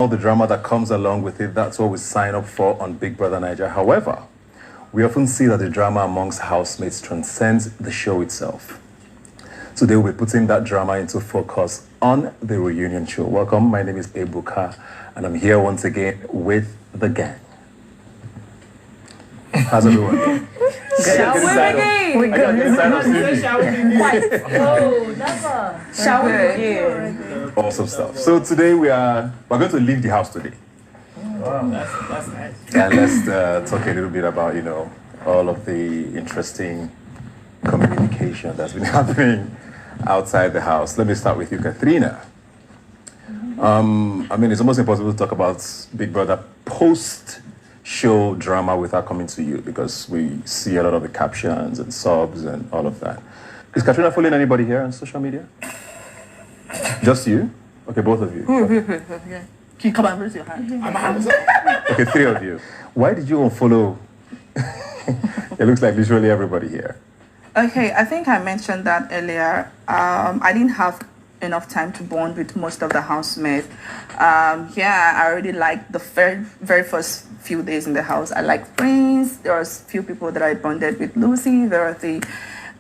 all the drama that comes along with it. That's what we sign up for on Big Brother Naija. However, we often see that the drama amongst housemates transcends the show itself. Today we'll be putting that drama into focus on the reunion show. Welcome, my name is Ebuka, and I'm here once again with the gang. How's everyone doing? Shall we begin? I got this side of Sydney. Oh, never. Shall we begin? Awesome stuff. So today we're going to leave the house today. Wow, that's nice. And let's talk a little bit about, all of the interesting communication that's been happening outside the house. Let me start with you, Katrina. It's almost impossible to talk about Big Brother post-show drama without coming to you because we see a lot of the captions and subs and all of that. Is Katrina following anybody here on social media? Just you? Okay, both of you. Okay. Can you come and raise your hand? Okay, three of you. Why did you unfollow? It looks like literally everybody here. Okay, I think I mentioned that earlier. I didn't have enough time to bond with most of the housemates. I already liked the very first few days in the house. I liked friends. There was few people that I bonded with, Lucy, Dorothy,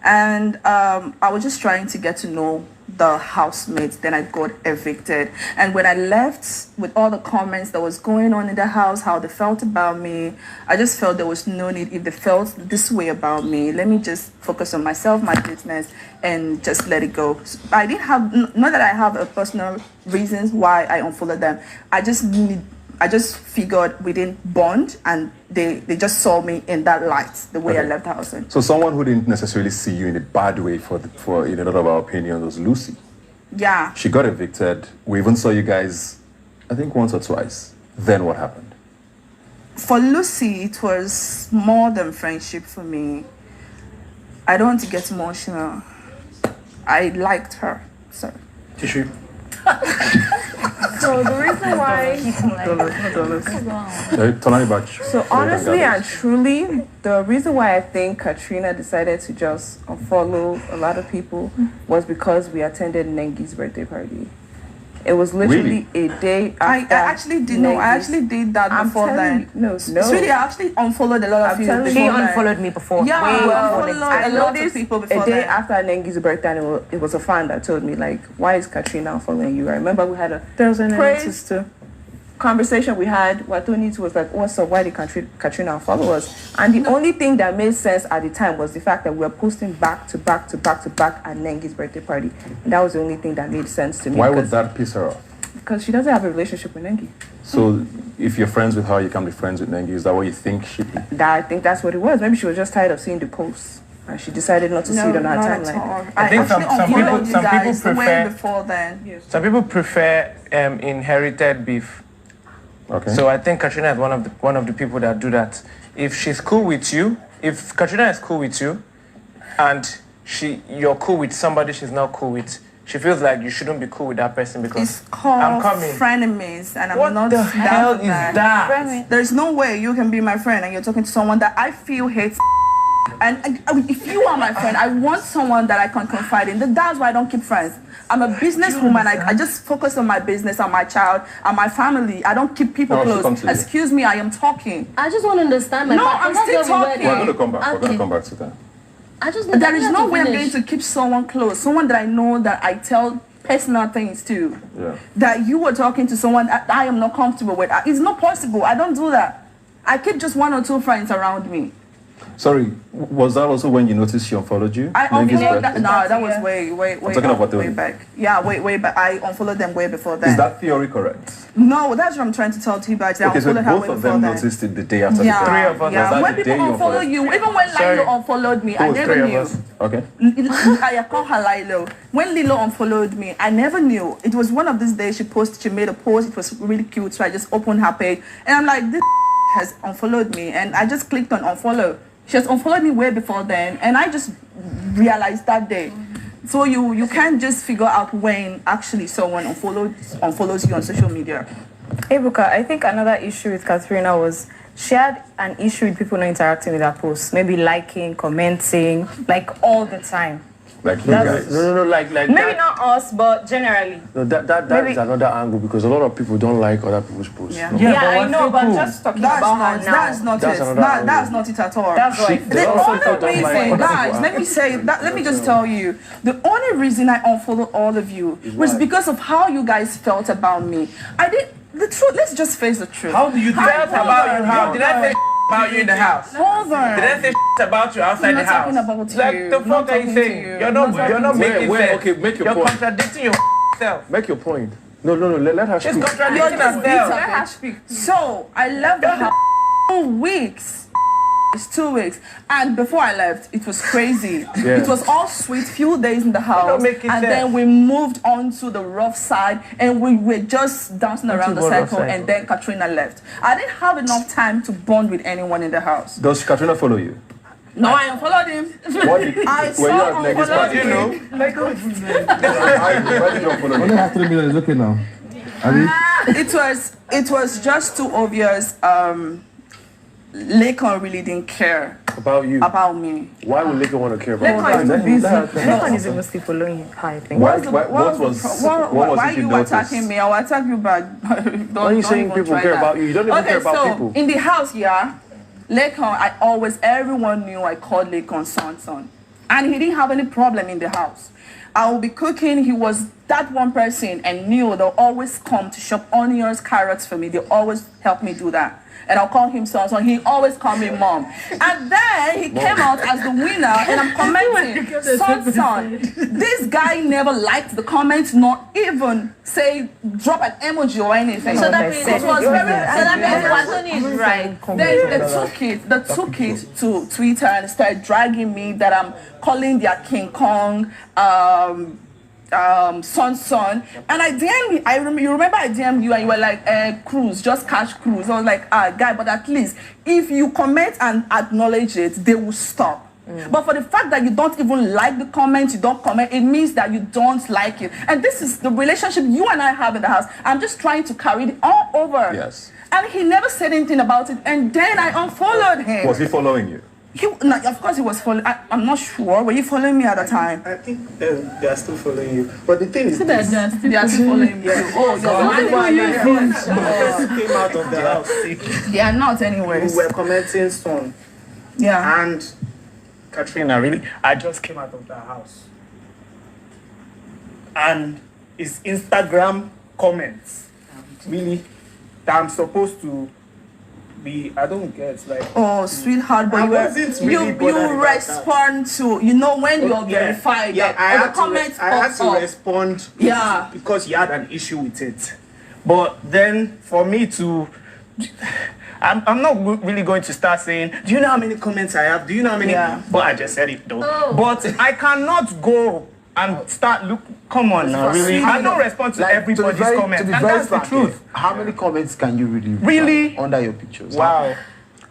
and I was just trying to get to know the housemates. Then I got evicted, and when I left with all the comments that was going on in the house, how they felt about me, I just felt there was no need. If they felt this way about me, let me just focus on myself, my business, and just let it go. I didn't have, not that I have a personal reasons why I unfollowed them. I just figured we didn't bond, and they just saw me in that light, the way I left the house. So someone who didn't necessarily see you in a bad way for in a lot of our opinions was Lucy. Yeah. She got evicted. We even saw you guys, I think once or twice. Then what happened? For Lucy, it was more than friendship for me. I don't want to get emotional. I liked her, so. Tissue. So the reason why... So honestly and truly, the reason why I think Katrina decided to just unfollow a lot of people was because we attended Nengi's birthday party. It was literally a day after. I actually did know. I actually did that before then. No. Really, I actually unfollowed a lot of people. She unfollowed me before. Yeah, I unfollowed a lot of noticed people before a day that. after Nengi's birthday, and it was a fan that told me, like, why is Katrina unfollowing you? I remember we had a conversation we had. What Tony was like, what's up? Why did Katrina unfollow us? And the only thing that made sense at the time was the fact that we were posting back to back at Nengi's birthday party. And that was the only thing that made sense to me. Why would that piss her off? Because she doesn't have a relationship with Nengi. So if you're friends with her, you can be friends with Nengi. Is that what you think she did? I think that's what it was. Maybe she was just tired of seeing the posts. And she decided not to see it on her timeline. I think some people prefer way before then. Yes. Some people prefer inherited beef. Okay. So I think Katrina is one of the people that do that. If she's cool with you, if Katrina is cool with you, and you're cool with somebody she's not cool with, she feels like you shouldn't be cool with that person because it's called I'm coming. Frenemies, and I'm what not. What the hell is that? There's no way you can be my friend and you're talking to someone that I feel hates. And if you are my friend, I want someone that I can confide in. That's why I don't keep friends. I'm a businesswoman. I just focus on my business, on my child, on my family. I don't keep people close. Excuse me, I am talking. I just want to understand my I'm still talking. We're going to come back. We're going to come back to that. There is no way I'm going to keep someone close. Someone that I know that I tell personal things to. Yeah. That you were talking to someone that I am not comfortable with. It's not possible. I don't do that. I keep just one or two friends around me. Sorry, was that also when you noticed she unfollowed you? I unfollowed that. No, that was way back. Yeah, way back. I unfollowed them way before that. Is that theory correct? No, that's what I'm trying to tell T-Bags. Okay, so both of them noticed it the day after the three of us. Yeah, when people unfollow you, even when Lilo unfollowed me, I never knew. Okay. I call her Lilo. When Lilo unfollowed me, I never knew. It was one of these days she made a post. It was really cute, so I just opened her page. And I'm like, this has unfollowed me. And I just clicked on unfollow. She has unfollowed me way before then, and I just realized that day. So you can't just figure out when actually someone unfollows you on social media. Ebuka, I think another issue with Katrina was she had an issue with people not interacting with her posts, maybe liking, commenting, like all the time. Like you guys. No, like Maybe that. not us, but generally. No, that is another angle because a lot of people don't like other people's posts. Yeah. No? Yeah, but I what's know, so but cool? just talking That's about not. her now. That's not That's it. another That, angle. that's not it at all. That's what I They feel. also The don't only like reason, other guys, people. let me say that. Let me just tell you, the only reason I unfollowed all of you was why? because of how you guys felt about me. I did the truth. Let's just face the truth. How do you felt about you? How did I say about you in the house? Hold on. Did I say about you outside I'm the not house? talking about Like you. the I'm not fuck are you talking to saying? you. You're I'm not. not You're not talking to making Wait, sense. okay, make your You're point. contradicting your self. Make your point. No, let her She's speak. contradicting You're just herself. bitter, bitch. So I left the house 2 weeks. It's 2 weeks, and before I left, it was crazy. Yeah. It was all sweet, few days in the house, don't make it and sense. then we moved on to the rough side, and we were just dancing around the you go rough circle, side? and then Katrina left. I didn't have enough time to bond with anyone in the house. Does Katrina follow you? No, I unfollowed him. What did, I were you saw at Negi's unfollowed party? You know. Why did you unfollow Only me? have 3 million is okay now. It was just too obvious. Lekon really didn't care About you. about me. Why would Lake want to care about Lekon is too busy. Everyone is even still following her, I think. Why, What's the- why, what what was the was, pro- what why was are it you you noticed? attacking me? I will attack you back. Why are you saying people care about you? You don't even care about people. In the house, yeah, Lekon, everyone knew I called Lekon son. And he didn't have any problem in the house. I will be cooking. He was that one person and knew they'll always come to chop onions, carrots for me. They always help me do that. And I'll call him son. He always called me mom. And then he came out as the winner, and I'm commenting, son. This guy never liked the comments, not even say drop an emoji or anything. So that means it was very. so that means Watson is right. They took it to Twitter and started dragging me that I'm calling their King Kong son, and you remember I DM'd you and you were like, cruise, just cash cruise. I was like, guy, but at least if you comment and acknowledge it, they will stop. But for the fact that you don't even like the comment, you don't comment, it means that you don't like it. And this is the relationship you and I have in the house. I'm just trying to carry it all over. Yes. And he never said anything about it, and then I unfollowed him. Was he following you? Of course he was following. I'm not sure. Were you following me at the time? I think they are still following you. But the thing is, They are still following me. Oh, came out of the house. they are not anyways. We were commenting son. Yeah. And Katrina, really, I just came out of the house. And it's Instagram comments, really, that I'm supposed to be, I don't get, like... Oh, sweetheart, but I you wasn't really bothered about respond to, when you're verified. Yeah, I had comments to, I had to pop up. respond Yeah. because you had an issue with it. But then for me to... I'm not really going to start saying, do you know how many comments I have? Do you know how many? Yeah. But I just said it though. But I cannot go and start come on now, really. I don't respond to everybody's comments. And that's the truth. How many comments can you really Really? under your pictures? Wow.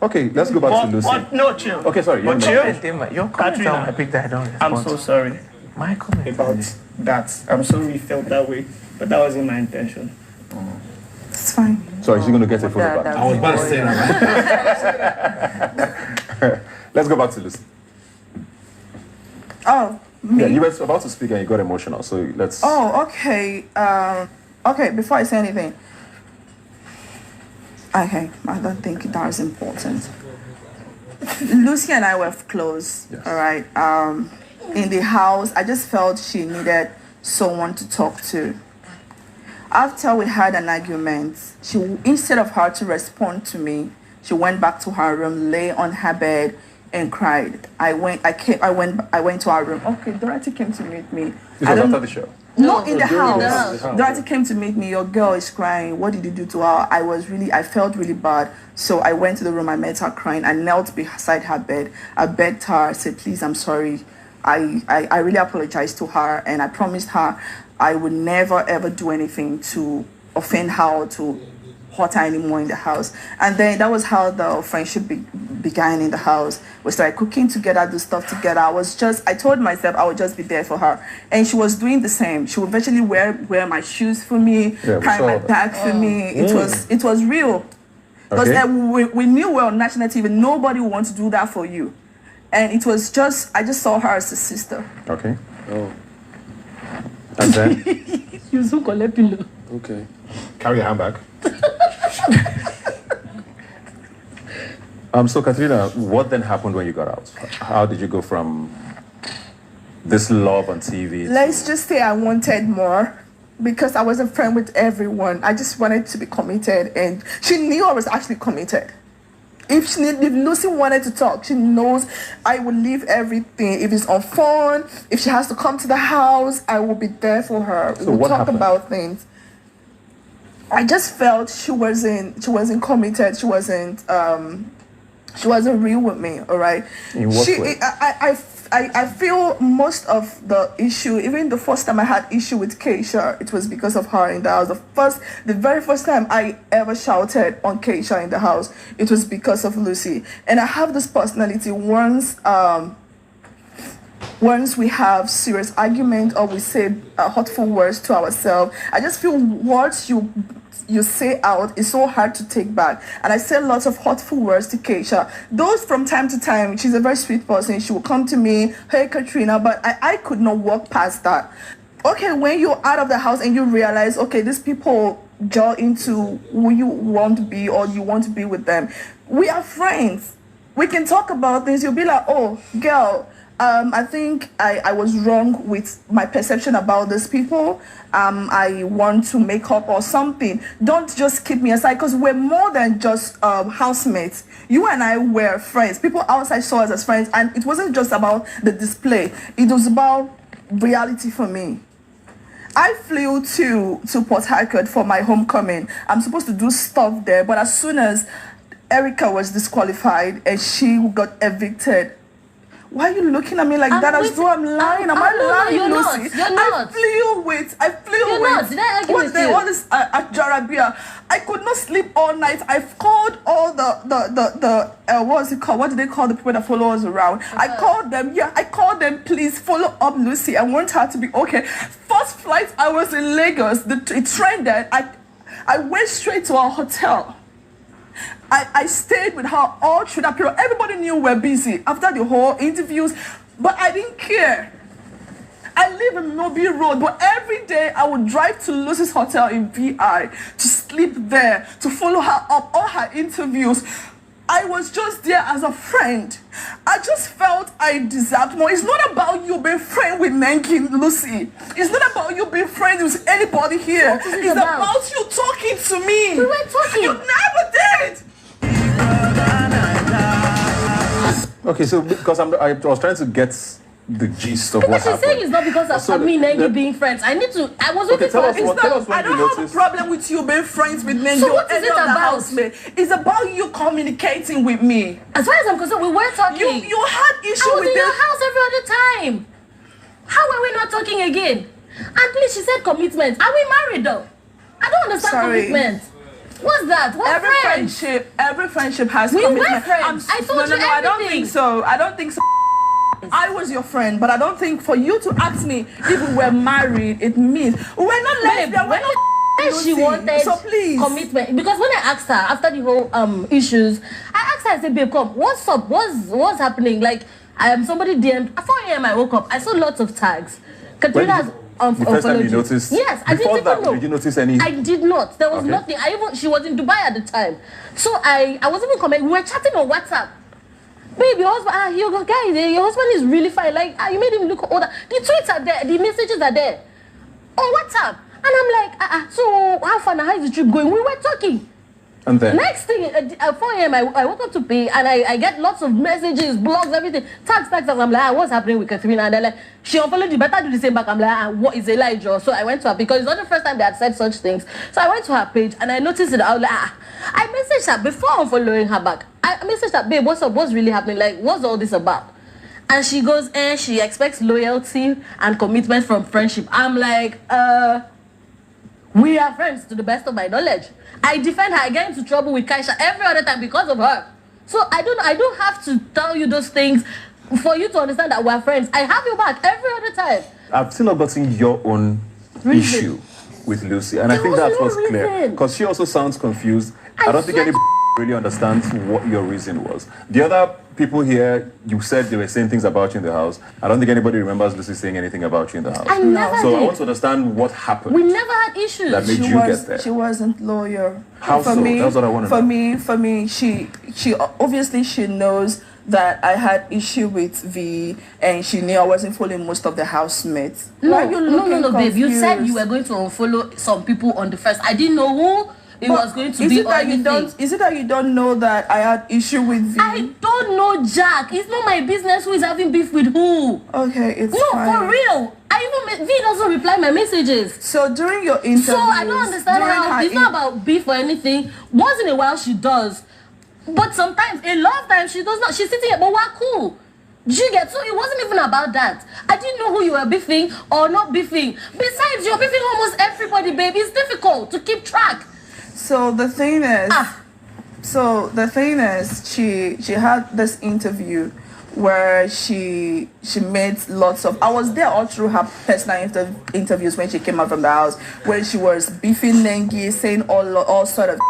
Okay, let's go back to Lucy. But no, chill. Okay, sorry. But you're chill. not- Your comments Katrina, on my picture, I don't respond. I'm so sorry My comment about that. I'm sorry you felt that way, but that wasn't my intention. It's fine. Sorry, she's going to get a photo back. I was about to say that. Let's go back to Lucy. Oh, me? Yeah, you were about to speak and you got emotional, so let's... Oh, okay. Okay, before I say anything. Okay, I don't think that is important. Lucy and I were close, Yes. all right? In the house, I just felt she needed someone to talk to. After we had an argument, instead of her to respond to me, she went back to her room, lay on her bed, and cried. I went to her room. Okay, Dorothy came to meet me. This was after the show. No, in the during house. the house. Dorothy came to meet me. Your girl is crying. What did you do to her? I felt really bad. So I went to the room. I met her crying. I knelt beside her bed. I begged her. I said, please, I'm sorry. I really apologized to her. And I promised her I would never, ever do anything to offend her or to hurt her anymore in the house. And then that was how the friendship began in the house. We started cooking together, do stuff together. I told myself I would just be there for her. And she was doing the same. She would virtually wear my shoes for me, Yeah, we carry saw my that. bag for me. It was real. Because Okay. we knew we were on national TV. Nobody would want to do that for you. And it was I just saw her as a sister. Okay. Oh, And then, You so collect pillow. okay. Carry your handbag. so Katrina, what then happened when you got out? How did you go from this love on TV? Let's just say I wanted more because I was a friend with everyone. I just wanted to be committed, and she knew I was actually committed. If Lucy wanted to talk, she knows I will leave everything. If it's on phone, if she has to come to the house, I will be there for her. So we'll what talk happened? about things. I just felt she wasn't committed. She wasn't real with me. All right. In what way? I feel most of the issue, even the first time I had issue with Keisha, it was because of her in the house. The very first time I ever shouted on Keisha in the house, it was because of Lucy. And I have this personality once we have serious argument or we say hurtful words to ourselves, I just feel words you say out is so hard to take back. And I say lots of hurtful words to Keisha. Those from time to time, she's a very sweet person. She will come to me, hey Katrina, but I could not walk past that. Okay, when you're out of the house and you realize, okay, these people gel into who you want to be or you want to be with them. We are friends. We can talk about things. You'll be like, oh, girl, I think I was wrong with my perception about these people. I want to make up or something. Don't just keep me aside because we're more than just housemates. You and I were friends. People outside saw us as friends, and it wasn't just about the display. It was about reality for me. I flew to Port Harcourt for my homecoming. I'm supposed to do stuff there, but as soon as Erica was disqualified and she got evicted, why are you looking at me like that as though I'm lying? Am I lying, you're Lucy? You're not. I flew with. You're not. Did I argue with you? All this at Jarabia. I could not sleep all night. I've called all the what's it called? What do they call the people that follow us around? I called them. Yeah, I called them. Please follow up Lucy. I want her to be okay. First flight, I was in Lagos. It trended. I went straight to our hotel. I stayed with her all through that period. Everybody knew we were busy after the whole interviews, but I didn't care. I live in Mobile Road, but every day I would drive to Lucy's hotel in VI to sleep there, to follow her up, all her interviews. I was just there as a friend. I just felt I deserved more. It's not about you being friends with Nengi, Lucy. It's not about you being friends with anybody here. It's about you talking to me. We were talking. You never did. Okay, so because I was trying to get the gist of what Because she's happened. saying it's not because of me and Nengi being friends. I was waiting tell for us her. what- tell us when I don't you have a noticed. problem with you being friends with Nengi So or what is any it of the about? housemates. It's about you communicating with me. As far as I'm concerned, we were talking. You had issue I was with in your them. house every other time. How are we not talking again? And please, she said commitment. Are we married though? I don't understand Sorry. commitment. What's that? What Every friendship has We were commitment. friends. I told you I don't everything. think so. I don't think so. I was your friend, but I don't think for you to ask me if we were married, it means we're not lesbian. We're not. She wanted So please. commitment, because when I asked her after the whole issues, I asked her, I said, babe, come, what's up? What's happening? Like, somebody DM'd at 4 a.m. I woke up, I saw lots of tags. Katrina's The first time you noticed? Yes, I Before didn't that, even know. did you notice any? I did not. There was Okay. nothing. She was in Dubai at the time, so I wasn't even commenting. We were chatting on WhatsApp. Babe, your husband, your husband is really fine. Like, you made him look older. The tweets are there, the messages are there on WhatsApp, and I'm like, so how far now? How is the trip going? We were talking. And then? Next thing, at 4 a.m., I woke up to pay, and I get lots of messages, blogs, everything. Tags. I'm like, what's happening with Katrina? And they're like, she unfollowed you, better do the same back. I'm like, what is Elijah? So I went to her, because it's not the first time they had said such things. So I went to her page, and I noticed it. I was like, I messaged her before unfollowing her back. I messaged her, babe, what's up? What's really happening? Like, what's all this about? And she goes, she expects loyalty and commitment from friendship. I'm like, we are friends to the best of my knowledge. I defend her. I get into trouble with Kaisha every other time because of her. So I don't have to tell you those things for you to understand that we're friends. I have your back every other time. I've still not gotten your own issue with Lucy, and I There think was that's no what's clear. reason. Because she also sounds confused. I don't think swear any to really understand what your reason was. The other people here, you said they were saying things about you in the house. I don't think anybody remembers Lucy saying anything about you in the house. I never So did. I want to understand what happened. We never had issues. That made you get there. She wasn't loyal. How for so? Me, That's what I want to know. For me, she obviously she knows that I had issue with V, and she knew I wasn't following most of the housemates. No, Why are you looking babe. You said confused? you were going to unfollow some people on the first. I didn't know who it was going to is be it or that anything. Is it that you don't know that I had issue with V? I don't know, Jack. It's not my business who is having beef with who. Okay, it's No, fine. for real. V doesn't reply my messages. So during your interview, So I don't understand how it's not about beef or anything. Once in a while she does, but sometimes, a lot of times she does not. She's sitting here, but we're cool. Did you get? So it wasn't even about that. I didn't know who you were beefing or not beefing. Besides, you're beefing almost everybody, babe. It's difficult to keep track. So the thing is, she had this interview where she made lots of. I was there all through her personal interviews when she came out from the house, where she was beefing Nengi, saying all sort of.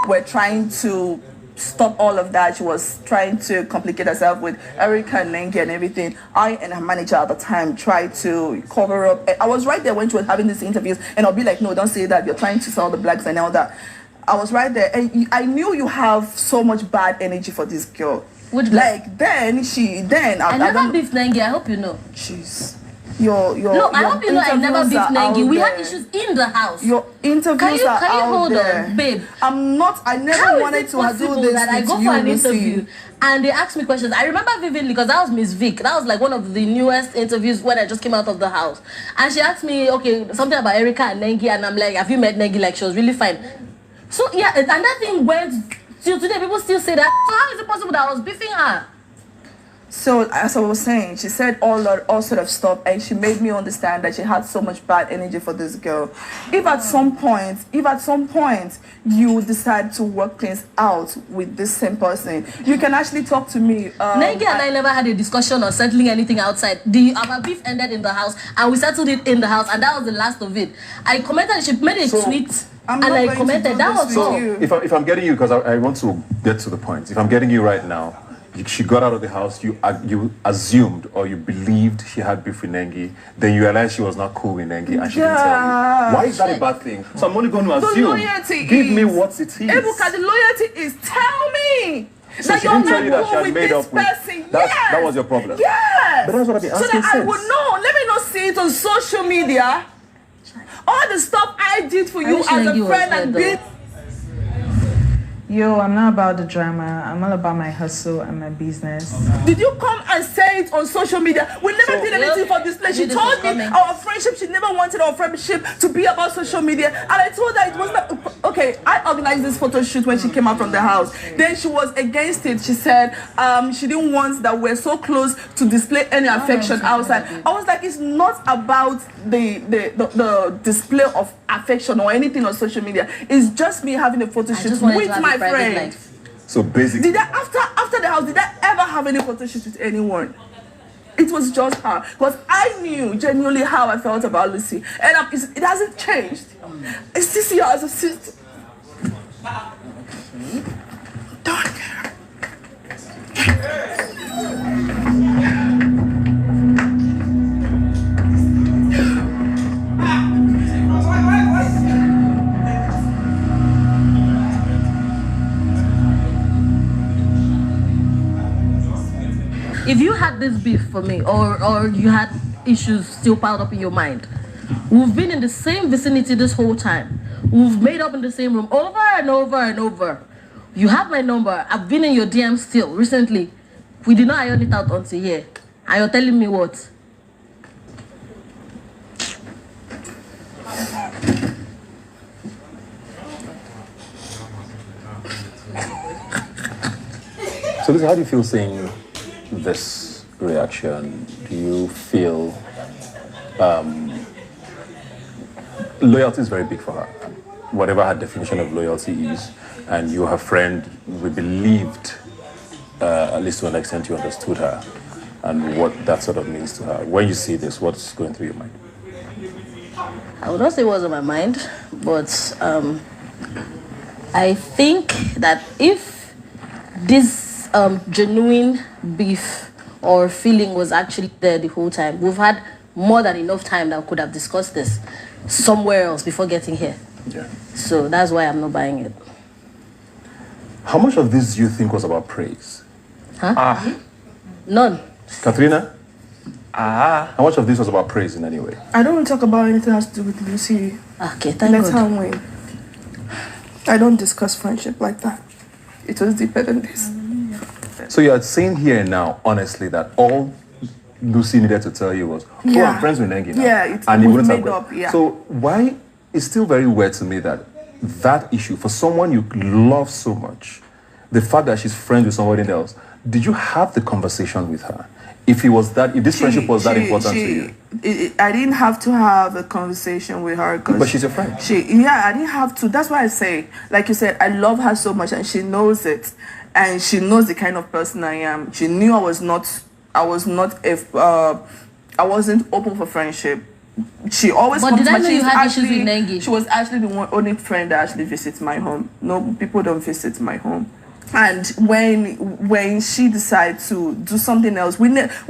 We're trying to stop all of that. She was trying to complicate herself with Erica and Nengi and everything. I and her manager at the time tried to cover up. I was right there when she was having these interviews, and I'll be like, no, don't say that. You're trying to sell the blacks and all that. I was right there, and I knew you have so much bad energy for this girl. Which like then I never beefed Nengi. I hope you know. Jeez. Your no, I hope you know I never beefed Nengi. We had there. issues in the house. Your interviews can you are hold there. on, babe? I never How wanted is it to possible do this that I with go you, for an Lucy? interview and they ask me questions? I remember vividly because that was Miss Vic. That was like one of the newest interviews when I just came out of the house. And she asked me, okay, something about Erica and Nengi, and I'm like, have you met Nengi? Like, she was really fine. So yeah, and that thing went till today. People still say that. So how is it possible that I was beefing her? So as I was saying, she said all sort of stuff, and she made me understand that she had so much bad energy for this girl. If at some point you decide to work things out with this same person, you can actually talk to me. Nengi and I never had a discussion on settling anything outside. Our beef ended in the house, and we settled it in the house, and that was the last of it. I commented. She made a tweet. And I commented, that was all. If I'm getting you, because I want to get to the point. If I'm getting you right now, she got out of the house, you assumed or you believed she had beef with Nengi, then you realized she was not cool with Nengi and she didn't tell you. Why is that a bad thing? So I'm only going to assume. Give me what it is. Ebuka, the loyalty is tell me. So she didn't tell you that she had made up with person. That was your problem. Yes. But that's what I've been asking so that since. I would know. Let me not see it on social media. All the stuff I did for you as a friend and being. Yo, I'm not about the drama. I'm all about my hustle and my business. Did you come and say it on social media? We never did anything for display. She told me our friendship, she never wanted our friendship to be about social media. And I told her it was not. Okay, I organized this photo shoot when she came out from the house. Then she was against it. She said she didn't want that we're so close to display any affection outside. I was like, it's not about the display of affection or anything on social media. It's just me having a photo shoot with my friend. Life. So basically, did I after the house? Did I ever have any photo shoot with anyone? It was just her, because I knew genuinely how I felt about Lucy, and it hasn't changed. I still see her as a sister. Don't care. If you had this beef for me, or you had issues still piled up in your mind, we've been in the same vicinity this whole time. We've made up in the same room over and over and over. You have my number. I've been in your DM still recently. We did not iron it out until here. And you're telling me what? So Lisa, how do you feel seeing this reaction? Do you feel loyalty is very big for her, whatever her definition of loyalty is, and you're her friend. We believed, at least to an extent, you understood her and what that sort of means to her. When you see this, what's going through your mind? I would not say it was on my mind, but I I think that if this genuine beef or feeling was actually there the whole time, we've had more than enough time that we could have discussed this somewhere else before getting here. Yeah. So that's why I'm not buying it. How much of this do you think was about praise? Huh? None. Katrina? How much of this was about praise in any way? I don't want to talk about anything that has to do with Lucy. Okay, thank Let God. her win. I don't discuss friendship like that. It was deeper than this. So you're saying here now, honestly, that all Lucy needed to tell you was, oh, Yeah. I'm friends with Nengi now. Yeah, it and he was wouldn't have made gone. up, yeah. So why, it's still very weird to me that that issue, for someone you love so much, the fact that she's friends with somebody else, did you have the conversation with her? If this friendship was that important to you? I didn't have to have a conversation with her. But she's your friend. I didn't have to. That's why I say, like you said, I love her so much and she knows it. And she knows the kind of person I am. She knew I wasn't open for friendship. She always But comes did to I my- know you she's had issues actually- with Nengi? She was actually the only friend that actually visits my home. No, people don't visit my home. And when she decided to do something else, we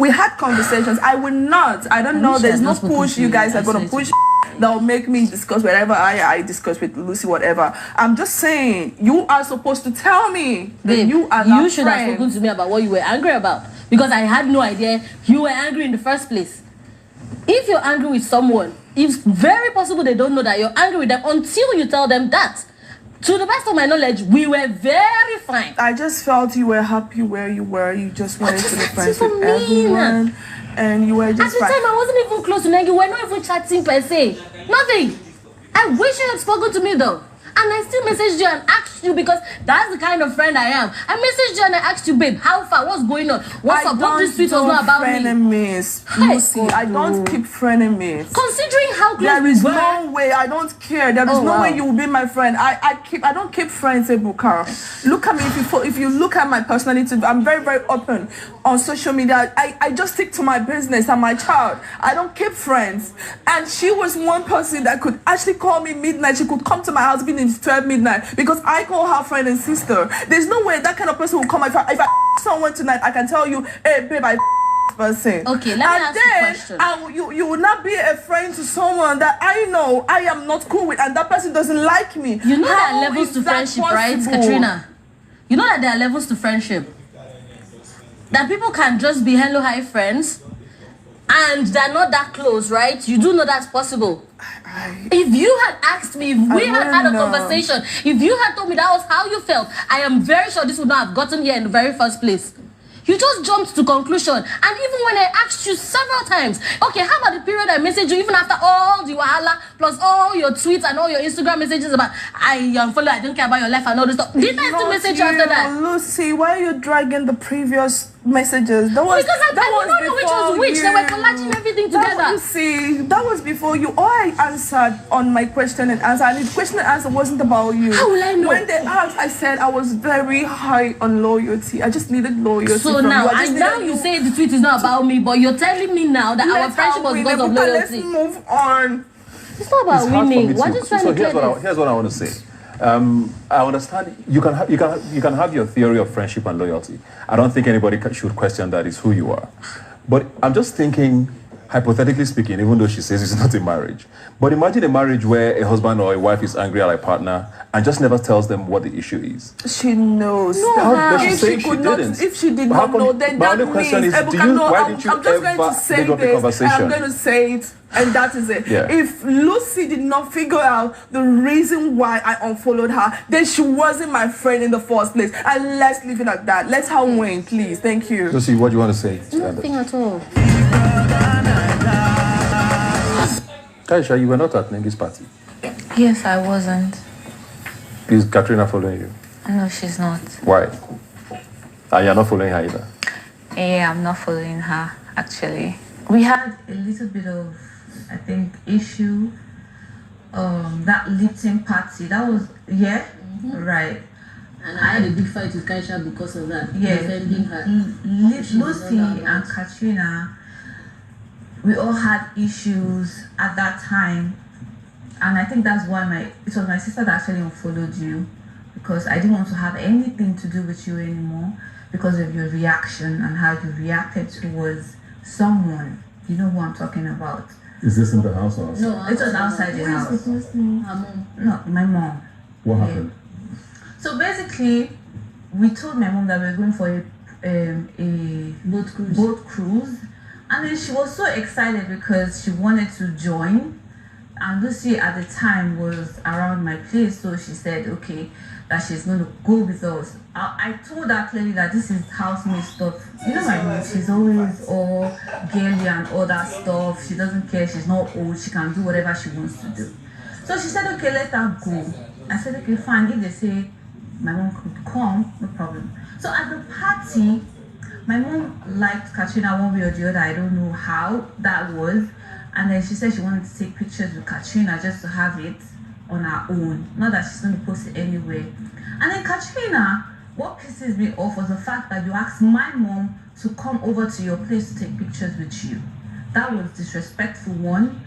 had conversations. I will not. I don't know. wish I There's had no not spoken push. to You you. guys I are gonna swear to push that will make me discuss whatever I discuss with Lucy, whatever. I'm just saying, you are supposed to tell me that Babe, you are not you should have spoken to me about what you were angry about, because I had no idea you were angry in the first place. If you're angry with someone, it's very possible they don't know that you're angry with them until you tell them that. To the best of my knowledge, we were very fine. I just felt you were happy where you were. You just wanted to be friends so with mean. everyone. And you were At just the time, I wasn't even close to Nengi. We were not even chatting per se. Nothing. I wish you had spoken to me though. And I still messaged you and asked you, because that's the kind of friend I am. I messaged you and I asked you, babe, how far? What's going on? What's up? What this tweet was not about me. frenemies, Lucy. I don't keep frenemies. Considering how close There we is were. no way. I don't care. There is Oh, no wow. way you will be my friend. I don't keep friends, Ebukara. Look at me. If you look at my personality, I'm very, very open on social media. I just stick to my business and my child. I don't keep friends. And she was one person that could actually call me midnight. She could come to my house even in 12 midnight, because I call her friend and sister. There's no way that kind of person will come. If I someone tonight, I can tell you, hey babe, I person. Okay, let me ask you a question. You will not be a friend to someone that I know I am not cool with, and that person doesn't like me. You know there How are levels is to that friendship, right, possible? Katrina? You know that there are levels to friendship. That people can just be hello, hi friends, and they're not that close, right? You do know that's possible. If you had asked me, if we had had a conversation, if you had told me that was how you felt, I am very sure this would not have gotten here in the very first place. You just jumped to conclusion. And even when I asked you several times, okay, how about the period I messaged you, even after all the wahala, plus all your tweets and all your Instagram messages about, I follow, I don't care about your life and all this stuff. Didn't I still message you after that? Lucy, why are you dragging the previous messages? That was, Because I don't know which was which. They were collaging everything together. You see, that was before you. All I answered on my question and answer, and the question and answer wasn't about you. How will I know? When they asked, I said I was very high on loyalty. I just needed loyalty. So from now, you. I just and now needed you say the tweet is not about me, but you're telling me now that our friendship was because of Let's loyalty. move on. It's not about It's hard for winning. me We're to- just trying so to clear this. here's what I want to say. I understand you can have your theory of friendship and loyalty. I don't think anybody should question that. It's who you are. But I'm just thinking, hypothetically speaking, even though she says it's not a marriage, but imagine a marriage where a husband or a wife is angry at a partner and just never tells them what the issue is. She knows. No, How how? does she If say she she could not, didn't? if she did How not come- know, then my that only means question is, Ebuka, do you- no, why didn't you I'm just going ever to say bring up the this. conversation? I'm going to say it, and that is it. Yeah. If Lucy did not figure out the reason why I unfollowed her, then she wasn't my friend in the first place. And let's leave it at that. Let her win, please. Thank you. Lucy, what do you want to say? Nothing at all. Kaisha, you were not at Nengi's party. Yes, I wasn't. Is Katrina following you? No, she's not. Why? And you're not following her either. Yeah, I'm not following her, actually. We had a little bit of, I think, issue. That lip-sync party, that was, right. And I had a big fight with Kaisha because of that. Yeah. Defending her. Lucy and Katrina, we all had issues at that time. And I think that's why it was my sister that actually unfollowed you. because I didn't want to have anything to do with you anymore because of your reaction and how you reacted towards someone. You know who I'm talking about. Is this in the house or outside? No, it was outside the house. No, my mom. What happened? So basically, we told my mom that we were going for a boat cruise, and then she was so excited because she wanted to join. And Lucy at the time was around my place, so she said, okay, that she's going to go with us. I told her clearly that this is housemate stuff. You know my mom, she's always all girly and all that stuff. She doesn't care, she's not old, she can do whatever she wants to do. So she said, okay, let her go. I said, okay, fine, if they say my mom could come, no problem. So at the party, my mom liked Katrina one way or the other, I don't know how that was. And then she said she wanted to take pictures with Katrina just to have it on her own. Not that she's going to post it anyway. And then Katrina, what pisses me off was the fact that you asked my mom to come over to your place to take pictures with you. That was disrespectful, one.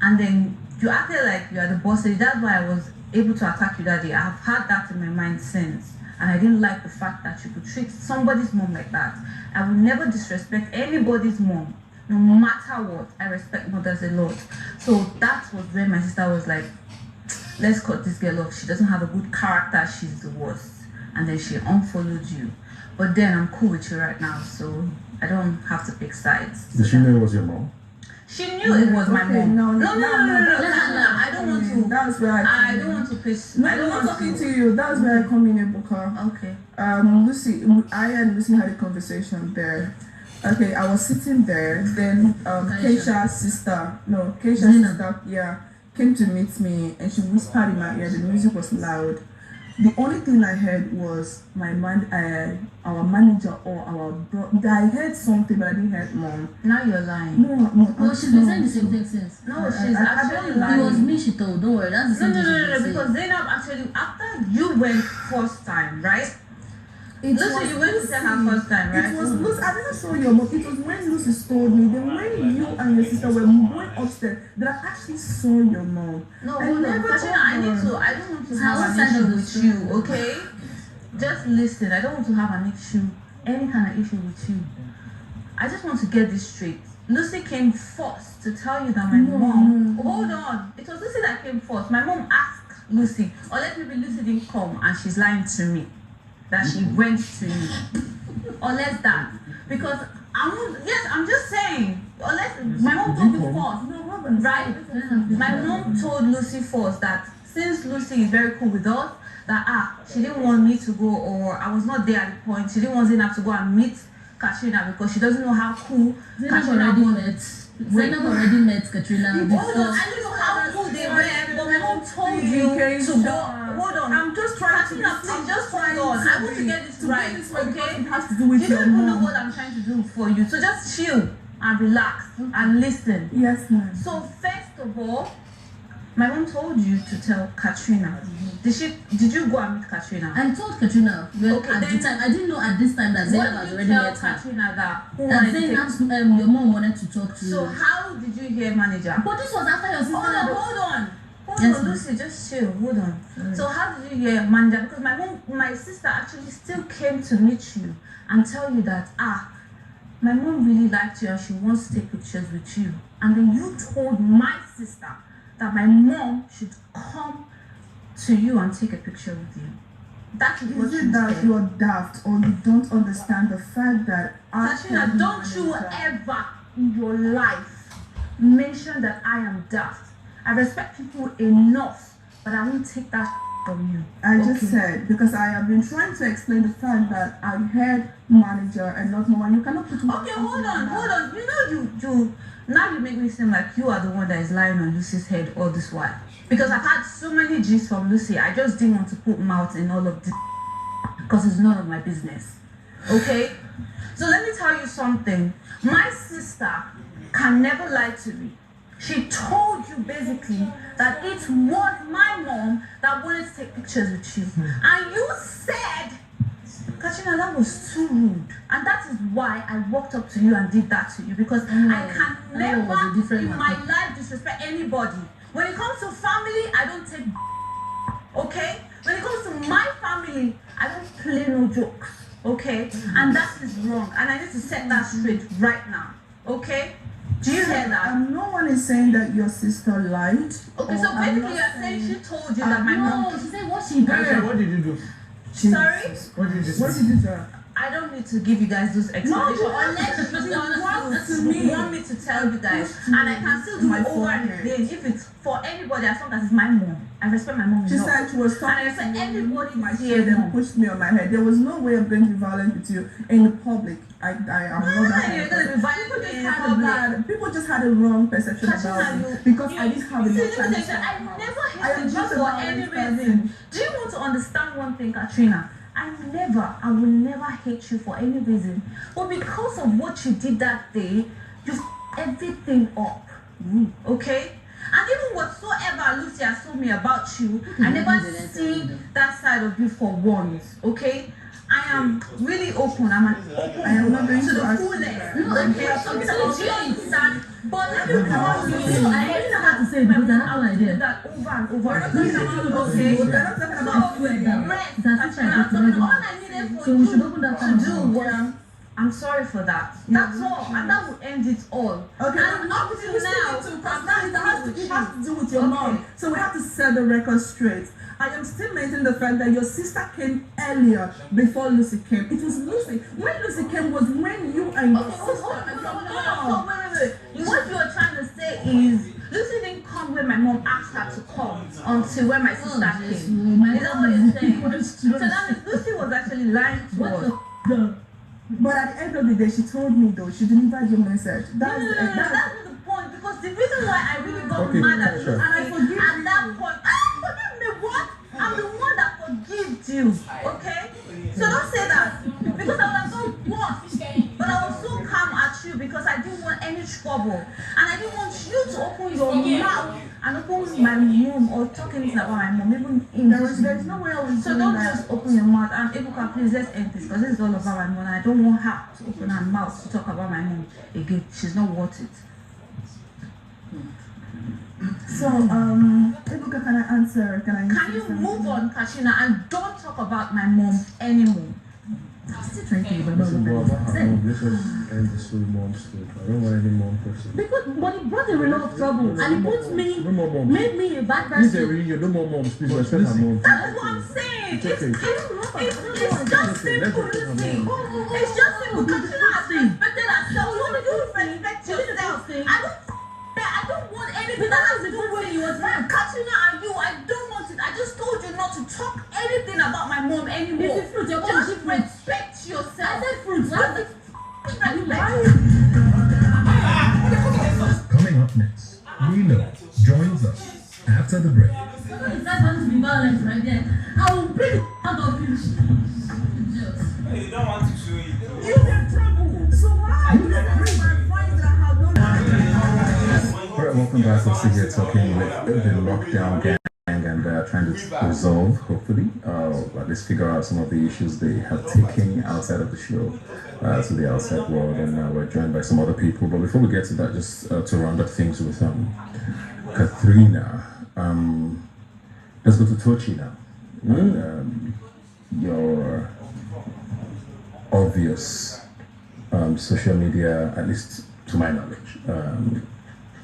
And then you acted like you are the boss lady. That's why I was able to attack you that day. I've had that in my mind since. And I didn't like the fact that you could treat somebody's mom like that. I will never disrespect anybody's mom. No matter what, I respect mothers a lot. So that was when my sister was like, let's cut this girl off. She doesn't have a good character, she's the worst. And then she unfollowed you. But then I'm cool with you right now, so I don't have to pick sides. Did she know it was your mom? She knew it was my mom. No, I don't want to. That's where I don't want to pitch. No, I'm not talking to you. That's where I come in, Ebuka. Okay. Lucy, I and Lucy had a conversation there. Okay, I was sitting there, then Keisha's sister, yeah, came to meet me and she whispered in my ear, the music was loud. The only thing I heard was our manager or our brother. I heard something, but I didn't hear mom. Now you're lying. No, she's been saying the same thing since. No, she's actually lying. It was me she told, don't worry, that's the same thing. No, because Zainab actually, after you went first time, right? Lucy, you went to tell her first time, right? It was Lucy. I never saw your mom. It was when Lucy told me. Then when you and your sister were going upstairs, that I actually saw your mom. No, I don't want to have an issue with you, okay? Just listen. I don't want to have an issue, any kind of issue with you. I just want to get this straight. Lucy came first to tell you that my mom. Hold on. It was Lucy that came first. My mom asked Lucy, or let me be Lucy didn't come, and she's lying to me. That she went to you, unless that, because I'm just saying, unless my mom told you first, right? My mom told Lucy first that since Lucy is very cool with us, that she didn't want me to go, or I was not there at the point. She didn't want Zainab to go and meet Katrina because she doesn't know how cool Katrina was. Zainab already met Katrina before. I don't know how cool they were, but my mom told you to go. Hold on. I'm just trying to just hold on. I want to get this right, okay? It has to do with you your don't even know mom. what I'm trying to do for you. So just chill and relax and listen. Yes, ma'am. So first of all, my mom told you to tell Katrina. Did you go and meet Katrina? I told Katrina at the time. I didn't know at this time that Zainab has already met her. Katrina that Zainab's your mom wanted to talk to you. So how did you hear manager? But this was after your sister. Hold on. Lucy, just chill. Hold on. So how did you hear manager? Because my sister actually still came to meet you and tell you that my mom really liked you and she wants to take pictures with you. And then you told my sister that my mom should come to you and take a picture with you. That is what you that said. you're daft or you don't understand the fact that Katrina, don't you ever in your life mention that I am daft. I respect people enough, but I won't take that from you. I just said, because I have been trying to explain the fact that I heard manager and not mom, and you cannot put okay, hold on. You know you now you make me seem like you are the one that is lying on Lucy's head all this while. Because I've had so many G's from Lucy, I just didn't want to put mouth in all of this because it's none of my business. Okay? So let me tell you something. My sister can never lie to me. She told you basically that it was my mom that wanted to take pictures with you. And you said, Katrina, that was too rude. And that is why I walked up to you and did that to you. Because I can never in my life disrespect anybody. When it comes to family, I don't take okay? When it comes to my family, I don't play no jokes, okay? And that is wrong. And I need to set that straight right now, okay? Do you hear that? No one is saying that your sister lied. Okay, so basically you're saying she told you that my mom... No, she said what she heard. What did you do? Sorry? What did you do? What did you do? I don't need to give you guys those explanations unless you want me to tell you guys, and I can still do it over and again if it's for anybody as long as it's my mom. I respect my mom. She said she was talking to everybody my head and pushed me on my head. There was no way I'm going to be violent with you in the public. I am not that. You're going to be violent in public. People just had a wrong perception about me because I didn't have enough time. I never hated you for any reason. Do you want to understand one thing, Katrina? I will never hate you for any reason. But because of what you did that day, you everything up. Okay? And even whatsoever Lucy has told me about you, I never see that side of you for once. Okay? I am really open. I am not going to the fullest. But let me tell you, I didn't know how to say it because I have no idea. That over and over. All I needed for you to do was, I'm sorry for that. That's all. And that will end it all. Okay. And up to now, it has to do with your mom. So we have to set the record straight. I am still maintaining the fact that your sister came earlier before Lucy came. It was Lucy. When Lucy came was when you and your sister. Wait. What you are trying to say is Lucy didn't come when my mom asked her to come until when my sister came. Is that what you're saying? So that means Lucy was actually lying to us. But at the end of the day, she told me though, she delivered your message. That's the point, because the reason why I really got mad at you, and I forgive at that point, forgive me what? I'm the one that forgives you, okay? So don't say that, because I would have done what? But I was so calm at you because I didn't want any trouble, and I didn't want you to open your mouth and open my mom or talk anything about my mom, even in there's no way I was. So don't just open your mouth. And Ebuka, please let's end this because this is all about my mom. And I don't want her to open her mouth to talk about my mom again. She's not worth it. So Ebuka, can I answer? Can you move on, Katrina, and don't talk about my mom anymore? I'm still drinking, but Let's just end this with mom stuff. I don't want any mom person. But it brought a lot of trouble, and it made me a bad Please, person. no more moms. Please respect my mom. That's what I'm saying. It's just simple, Lucy. It's just simple. Katrina has respected herself. So you respect yourself. I don't want anything that has to do with you. Katrina and you, I don't want it. I just told you not to talk anything about my mom anymore. Just respect yourself. I said fruits. Coming up next, Reno joins us after the break. If that's going to be violent right there, I will bring it out of you. Hey, you don't want to show it. You get trouble. So why? You don't bring my friends that have no. Alright, welcome back. We're still here talking with the lockdown gang and trying to resolve, hopefully, at least figure out some of the issues they have taken outside of the show to the outside world. And we're joined by some other people. But before we get to that, just to round up things with Katrina, let's go to Tochi now. And, your obvious social media, at least to my knowledge,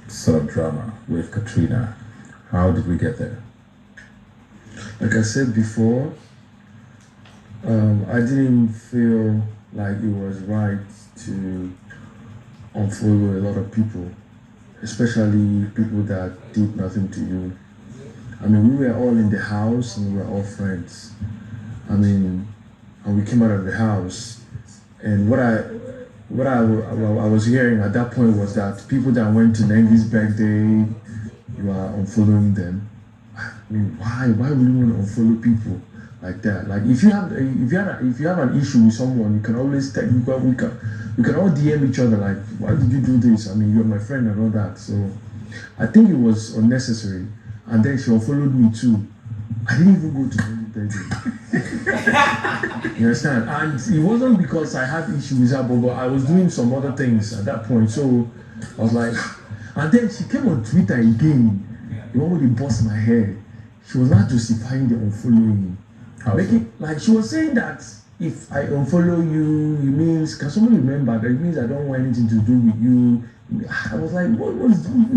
sort of drama with Katrina. How did we get there? Like I said before, I didn't feel like it was right to unfollow a lot of people, especially people that did nothing to you. I mean, we were all in the house and we were all friends. I mean, and we came out of the house, and what I was hearing at that point was that people that went to Nengi's birthday, you are unfollowing them. I mean, why would you want to unfollow people like that? Like, if you have an issue with someone, you can always text. We can all DM each other. Like, why did you do this? I mean, you're my friend and all that. So, I think it was unnecessary. And then she unfollowed me too. I didn't even go to Nengi's birthday. You understand? And it wasn't because I had issues with her, but I was doing some other things at that point. So I was like, and then she came on Twitter again. The one where they bust my hair. she was not justifying the unfollowing. Like she was saying that if I unfollow you, it means, can someone remember that it means I don't want anything to do with you? I was like, who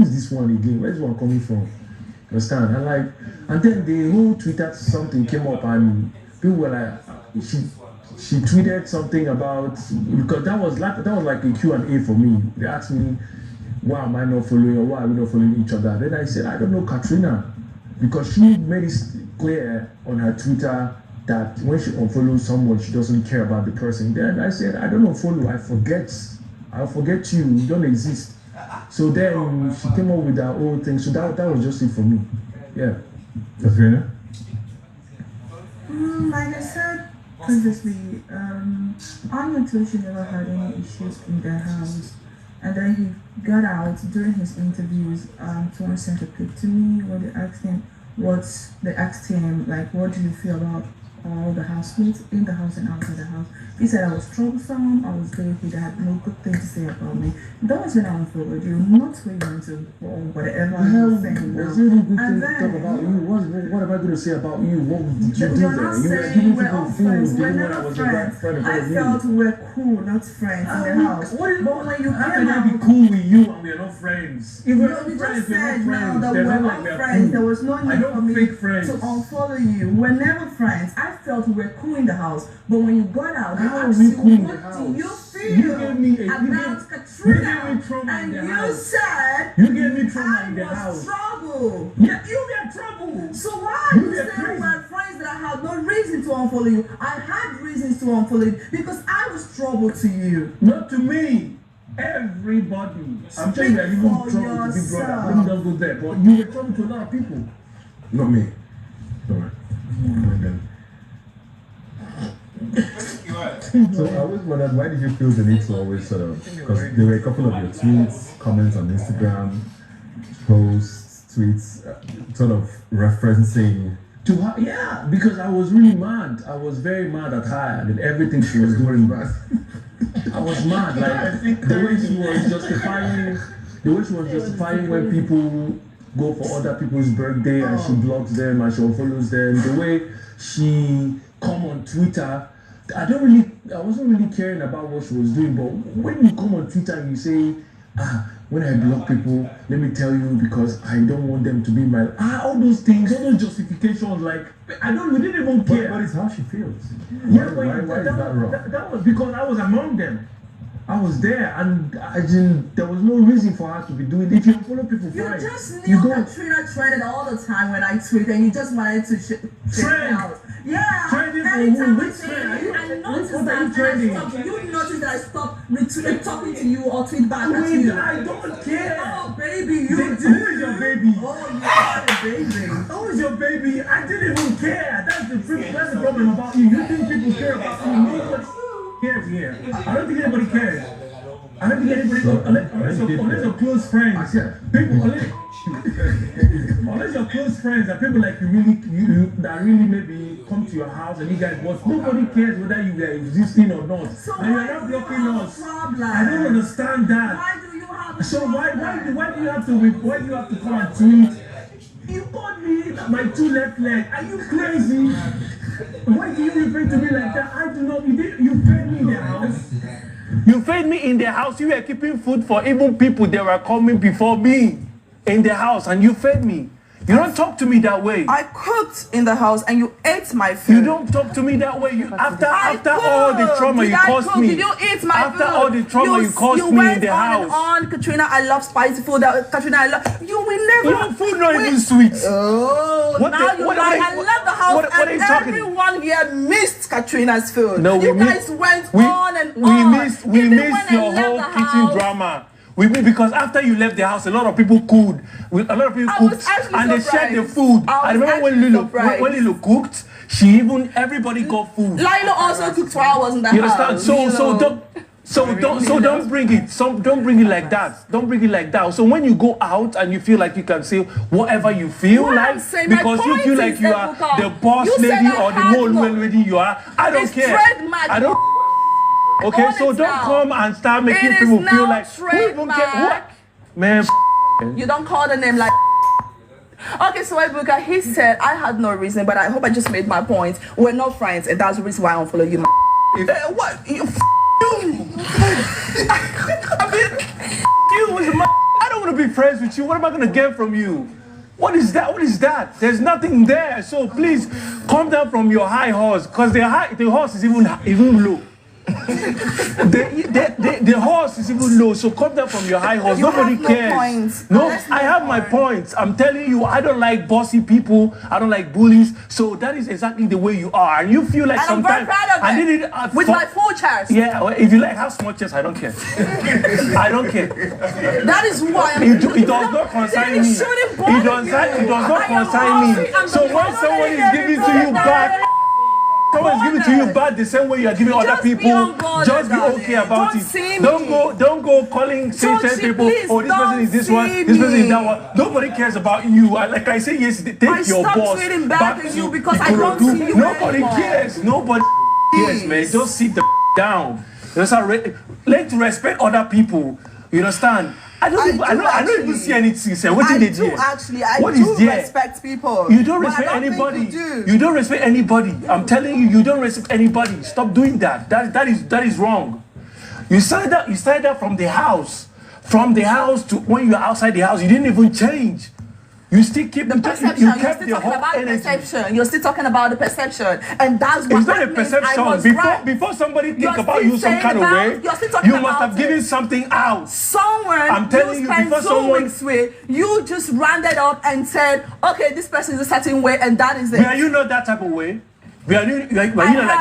is this one again? Where's this one coming from? Understand? And then the whole Twitter something came up and people were like, she tweeted something about, because that was like a Q&A for me. They asked me, why am I not following or why are we not following each other? Then I said, I don't know Katrina, because she made it clear on her Twitter that when she unfollows someone, she doesn't care about the person. Then I said, I don't unfollow, I'll forget you, you don't exist. So then she came up with her own thing. So that was just it for me. Yeah. Katrina? Like I said previously, I until she never had any issues in their house. And then he got out during his interviews. Someone sent a clip to me where they asked him, what do you feel about all the housemates in the house and outside the house? He said I was troublesome, I was dirty, they had no good thing to say about me. That was when I unfollowed you, not when you went to or whatever you were saying. Was there any good thing to talk about you? What am I going to say about you? What did you do You're there? not You were saying giving we're people all food, friends. We're even when I never was your friends. friend in I front of you. felt we're cool, not friends in the house. But when you How came can I out, be cool with you and we're not friends? If we're no, not you friends, just we're not said now friends. that There's we're not not like we're friends. cool. There was no I need don't for me fake friends. to unfollow you. We're never friends. I felt we were cool in the house. But when you got out, I How are asked we you, cool in the what house? do you You feel gave me about you gave Katrina? me trauma And in the you house. said You gave me trauma in the I was house. trouble. Yeah, you get trouble. So why You are you get saying crazy. we're friends that I had no reason to unfollow you? I had reasons to unfollow you because I was trouble to you. Not to me. Everybody. I'm telling you, I didn't trouble to Big Brother. Let me not go there. But you were trouble to a lot of people. Not me. Alright. So I always wondered, why did you feel the need to always sort of, because there were a couple of your tweets, comments on Instagram, posts, tweets, sort of referencing To her, yeah, because I was really mad. I was very mad at her and everything she was doing. I was mad, like the way she was justifying when people go for other people's birthday and she blocks them and she unfollows them. The way she come on Twitter, I wasn't really caring about what she was doing. But when you come on Twitter and you say, when I block people, let me tell you because I don't want them to be my all those things, all those justifications, like we didn't even care. But it's how she feels. Yeah, why is that wrong? That was because I was among them. I was there, and there was no reason for her to be doing it. If you follow people, You fine. just knew Katrina trended all the time when I tweet, and you just wanted to check it out. Yeah, Trending for anytime who? I Which say trend? I noticed What are that you trending? you noticed that I stopped talking to you or tweet back at Wait, you. I don't care. Oh, baby, you Who is your baby? Oh, you are a baby. Who is your baby? I didn't even care. That's the problem about you. You think people care about you. Nobody cares here. I don't think anybody cares. I don't think anybody, unless you're close friends. People, unless you're close friends and people like you that really maybe come to your house and you guys watch. Nobody cares whether you are existing or not. So and you're why not do you blocking have us. a problem? I don't understand that. Why do you have a So why problem? do you have to come and tweet? You called me my two left leg. Are you crazy? Why do you refer to me like that? I do not. You fed me in the house. You fed me in the house. You were keeping food for even people that were coming before me in the house, and you fed me. You don't talk to me that way. I cooked in the house and you ate my food. You don't talk to me that way. After all the trauma you caused me. Did you eat my after food? all the trauma you caused me in the house. You went on and on, Katrina, I love spicy food. Katrina, I love... You will never... Your food not even sweet. Oh, What now the- you what- like... what- I love the house what are and you talking? everyone here missed Katrina's food. No, you guys went on and we on. missed Even your when I left whole the kitchen house, drama. Because after you left the house, a lot of people cooked. A lot of people I was cooked actually and they shared the surprised. food. I I was remember when actually Lilo surprised. cooked, everybody got food. Lilo also cooked while I was in the You house. understand? Don't bring it. Don't bring it like that. Don't bring it like that. So when you go out and you feel like you can say whatever you feel What like I'm saying, my because you point feel like is, you are Ebuka, the boss you said lady I or the had whole no- lady you are. I don't It's care. trademark. I don't. Okay, Own so it don't now. come and start making It is people feel now like who even care. trademark. What? Man, You don't call the name like... Okay, so Ebuka, he said, I had no reason, but I hope I just made my point. We're not friends, and that's the reason why I unfollow you. What? You? I mean, you I don't want to be friends with you. What am I going to get from you? What is that? What is that? There's nothing there. So please come down from your high horse, because the horse is even low. the horse is even low, so come down from your high horse. Nobody cares. No, I have my points. I'm telling you, I don't like bossy people. I don't like bullies. So that is exactly the way you are, and you feel like sometimes I did it with my full chest. Yeah, well, if you like have small chest, I don't care. I don't care. That is why it does not concern me. It does not concern me. So when someone is giving to you back. Someone's giving to you bad the same way you are giving other people. Just be okay about it. Don't go calling saying people, oh, this person is this one, this person is that one. Nobody cares about you. Like I said yesterday, take your boss back to you because I don't see you. Nobody cares. Nobody cares, man. Just sit the down. Learn to respect other people. You understand? I don't even see anything. Say, what did they do? I do respect people. You don't respect anybody. You don't respect anybody. I'm telling you, you don't respect anybody. Stop doing that. That is wrong. You started that from the house. From the house to when you're outside the house, you didn't even change. You still keep the perception. You're still talking about the perception. You're still talking about the perception, and that's what. It's not a perception. Before somebody think about you some kind of way, you must have given something out. Someone I'm telling you, before someone weeks with, you just rounded up and said, "Okay, this person is a certain way, and that is it." Are you not that type of way? Were you not like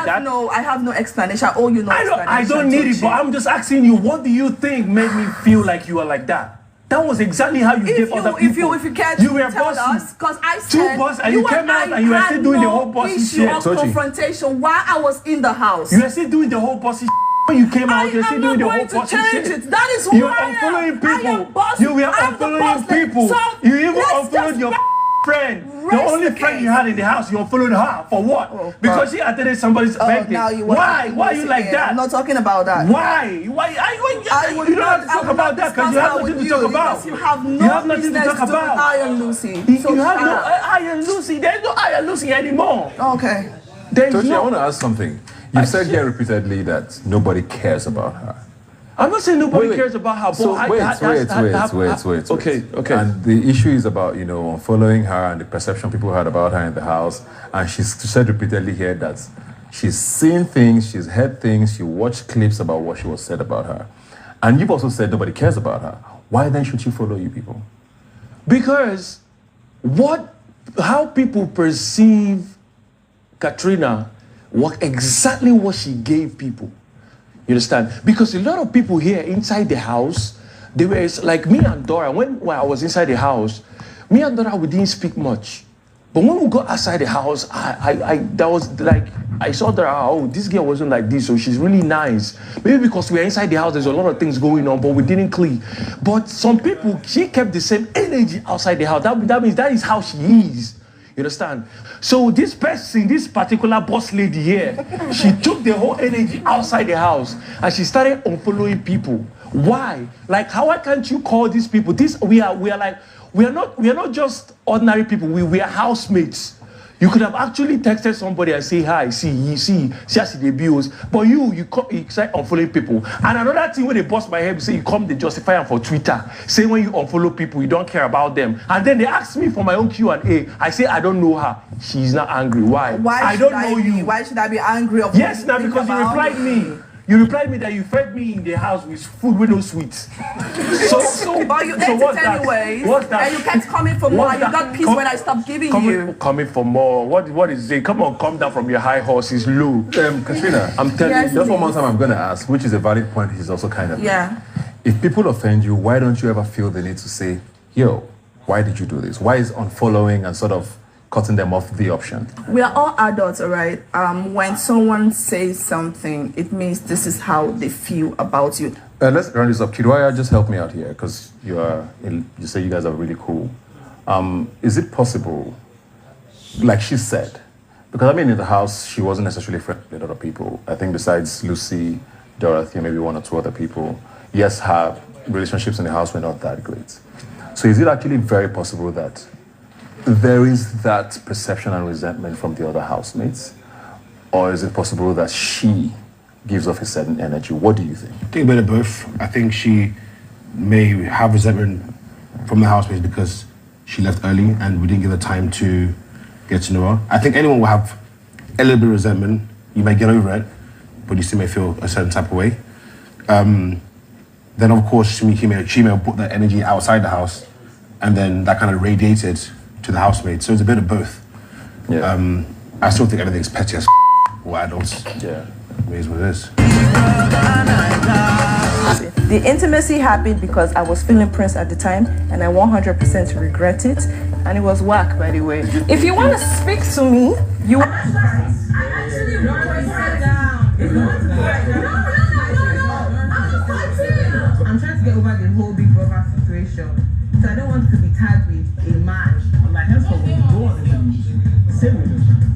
that? No, I have no explanation. Oh, you know. I don't need it, but I'm just asking you. What do you think made me feel like you are like that? That was exactly how you gave other people. If you can't you were tell us, because I said two boss, and you came out and you were still doing the whole bossy shit. Confrontation while I was in the house. You were still doing the whole bossy shit. When you came out, you were still doing the whole bossy shit. That is you were unfollowing people. You were unfollowing people. You even unfollowed your friend. The only friend you had in the house, you unfollowed her for what? Because she attended somebody's birthday. Why? Why are you like that? I'm not talking about that. Why? You don't have to talk about that because you have nothing to talk about. You have nothing to talk about. I and Lucy. You have no I and Lucy. There's no I and Lucy anymore. Okay. Tochi, I want to ask something. You said here repeatedly that nobody cares about her. I'm not saying nobody cares about her, but so wait. Okay. And the issue is about, following her and the perception people had about her in the house. And she said repeatedly here that she's seen things, she's heard things, she watched clips about what she was said about her. And you've also said nobody cares about her. Why then should she follow you people? Because how people perceive Katrina, exactly what she gave people. You understand? Because a lot of people here inside the house, they were like me and Dora. When I was inside the house, me and Dora, we didn't speak much. But when we got outside the house, that was like, I saw Dora, oh, this girl wasn't like this, so she's really nice. Maybe because we're inside the house, there's a lot of things going on, but we didn't click. But some people, she kept the same energy outside the house. That means that is how she is. You understand? So this person, this particular boss lady here, she took the whole energy outside the house and she started unfollowing people. Why? Like, why can't you call these people? We are not just ordinary people. We are housemates. You could have actually texted somebody and say hi, see the bills, but you start unfollowing people. And another thing when they bust my head, say you come, they justify them for Twitter. Say when you unfollow people, you don't care about them. And then they ask me for my own Q&A. I say I don't know her. She's not angry. Why? I don't know you. Why should I be angry? Yes, now because you replied me. You replied me that you fed me in the house with food with no sweets. But you ate it anyways. What's that? And you kept coming for more. You got peace when I stopped giving you. Coming for more. What is it? Come on, come down from your high horse. It's low. Katrina, I'm telling you, just one more time I'm going to ask, which is a valid point. He's also kind of. Yeah. If people offend you, why don't you ever feel the need to say, yo, why did you do this? Why is unfollowing and sort of cutting them off the option? We are all adults, all right? When someone says something, it means this is how they feel about you. Let's run this up. Kidwaya, just help me out here because you say you guys are really cool. Is it possible, like she said, because I mean in the house she wasn't necessarily friendly with other people. I think besides Lucy, Dorothy, maybe one or two other people. Yes, her relationships in the house were not that great. So is it actually very possible that there is that perception and resentment from the other housemates? Or is it possible that she gives off a certain energy? What do you think? I think a bit of both. I think she may have resentment from the housemates because she left early and we didn't give her time to get to know her. I think anyone will have a little bit of resentment. You may get over it, but you still may feel a certain type of way. Then, of course, she may have put that energy outside the house, and then that kind of radiated to the housemates. So it's a bit of both. Yeah. I still think everything's petty as or adults. Yeah. It is what it is. The intimacy happened because I was feeling Prince at the time, and I 100% regret it. And it was whack, by the way. If you want to speak to me, you. I actually want to sit down. I'm trying to get over the whole Big Brother situation, so I don't want to be tagged with a man. I'm like, henceforth, we go on the same with us.